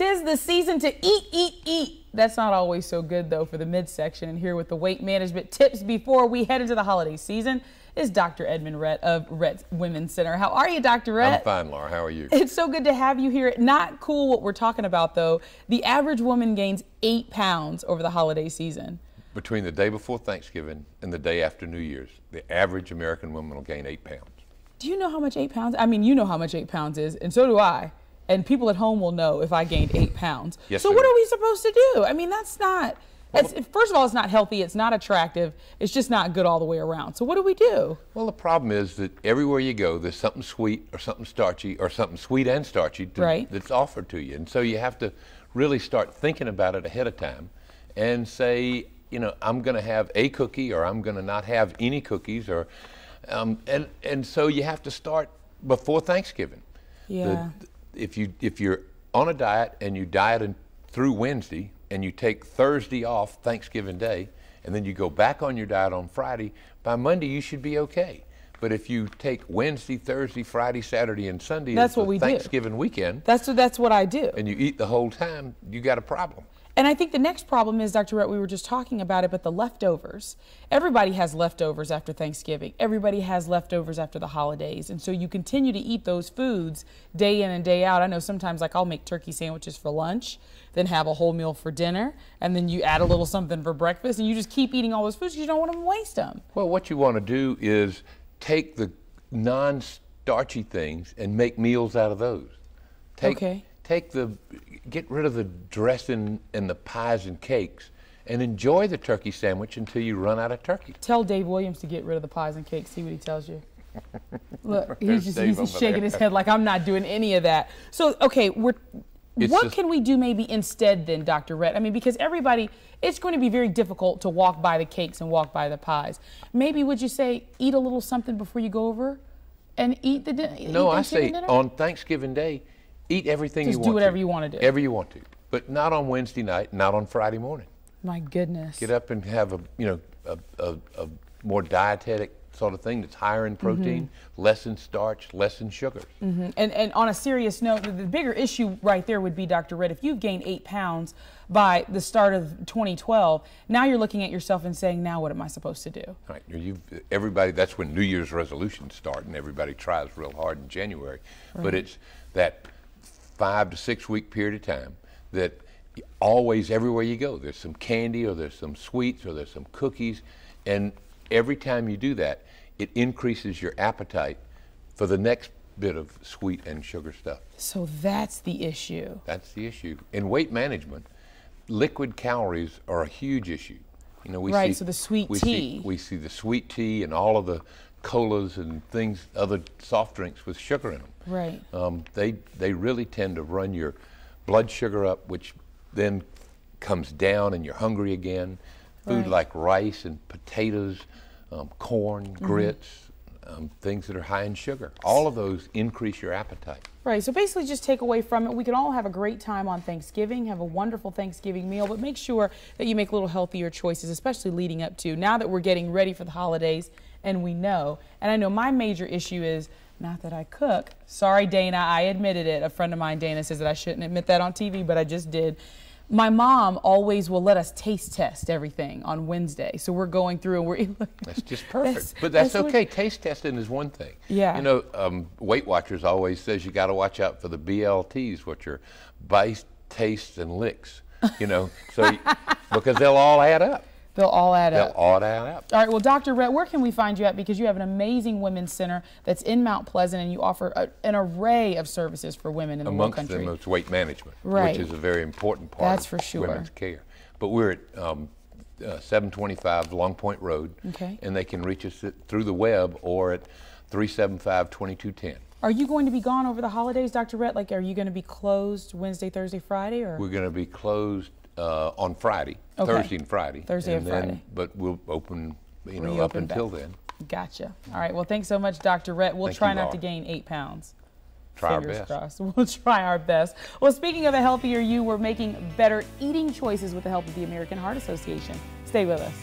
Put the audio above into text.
'Tis the season to eat, eat, eat. That's not always so good, though, for the midsection. And here with the weight management tips before we head into the holiday season is Dr. Edmund Rhett of Rhett Women's Center. How are you, Dr. Rhett? I'm fine, Laura. How are you? It's so good to have you here. Not cool what we're talking about, though. The average woman gains 8 pounds over the holiday season. Between the day before Thanksgiving and the day after New Year's, the average American woman will gain 8 pounds. Do you know how much 8 pounds? I mean, you know how much 8 pounds is, and so do I. And people at home will know if I gained 8 pounds. Yes, so sir. what are we supposed to do? I mean, that's not, first of all, it's not healthy, it's not attractive, it's just not good all the way around. So what do we do? Well, the problem is that everywhere you go, there's something sweet or something starchy or something sweet and starchy that's offered to you. And so you have to really start thinking about it ahead of time and say, you know, I'm going to have a cookie or I'm going to not have any cookies, or and so you have to start before Thanksgiving. Yeah. If you're on a diet and you diet through Wednesday and you take Thursday off, Thanksgiving Day, and then you go back on your diet on Friday, by Monday you should be okay. But if you take Wednesday, Thursday, Friday, Saturday, and Sunday as the Thanksgiving weekend, that's what I do. And you eat the whole time, you got a problem. And I think the next problem is, Dr. Rhett, we were just talking about it, but the leftovers. Everybody has leftovers after Thanksgiving. Everybody has leftovers after the holidays. And so you continue to eat those foods day in and day out. I know sometimes, like, I'll make turkey sandwiches for lunch, then have a whole meal for dinner, and then you add a little something for breakfast, and you just keep eating all those foods because you don't want to waste them. Well, what you want to do is take the non-starchy things and make meals out of those. Get rid of the dressing and the pies and cakes and enjoy the turkey sandwich until you run out of turkey. Tell Dave Williams to get rid of the pies and cakes. See what he tells you. Look, he's shaking his head like I'm not doing any of that. So, okay, what can we do maybe instead then, Dr. Rhett? I mean, because everybody, it's going to be very difficult to walk by the cakes and walk by the pies. Maybe would you say eat a little something before you go over and eat the dinner? No, I say on Thanksgiving Day, eat everything you want to. Just do whatever you want to do. Whatever you want to, but not on Wednesday night, not on Friday morning. My goodness. Get up and have a more dietetic sort of thing that's higher in protein, less in starch, less in sugars. And on a serious note, the bigger issue right there would be, Dr. Rhett, if you've gained 8 pounds by the start of 2012, now you're looking at yourself and saying, now what am I supposed to do? Right. Everybody, that's when New Year's resolutions start, and everybody tries real hard in January. Right. But it's that 5 to 6 week period of time that always, everywhere you go, there's some candy or there's some sweets or there's some cookies, and every time you do that, it increases your appetite for the next bit of sweet and sugar stuff. So that's the issue. That's the issue. In weight management, liquid calories are a huge issue. You know, so the sweet tea. We see the sweet tea and all of the colas and things, other soft drinks with sugar in them. Right. They really tend to run your blood sugar up, which then comes down and you're hungry again. Food like rice and potatoes, corn, grits, things that are high in sugar. All of those increase your appetite. Right, so basically just take away from it. We can all have a great time on Thanksgiving, have a wonderful Thanksgiving meal, but make sure that you make little healthier choices, especially leading up to, now that we're getting ready for the holidays, and we know, and I know my major issue is, not that I cook. Sorry, Dana, I admitted it. A friend of mine, Dana, says that I shouldn't admit that on TV, but I just did. My mom always will let us taste test everything on Wednesday. So we're going through and we're... That's just perfect. But that's okay. Taste testing is one thing. Yeah. You know, Weight Watchers always says you got to watch out for the BLTs, which are bites, tastes, and licks. You know, so because they'll all add up. They'll all add up. They'll all add up. All right, well, Dr. Rhett, where can we find you at? Because you have an amazing women's center that's in Mount Pleasant, and you offer an array of services for women in the whole country. Amongst them is weight management, which is a very important part of women's care. But we're at 725 Long Point Road, and they can reach us through the web or at 375-2210. Are you going to be gone over the holidays, Dr. Rhett? Like, are you going to be closed Wednesday, Thursday, Friday? Or? We're going to be closed on Friday, Thursday and Friday. Thursday and Friday. But we'll open, up until then. Gotcha. All right. Well, thanks so much, Dr. Rhett. We'll try not to gain 8 pounds. Try our best. Crossed. We'll try our best. Well, speaking of a healthier you, we're making better eating choices with the help of the American Heart Association. Stay with us.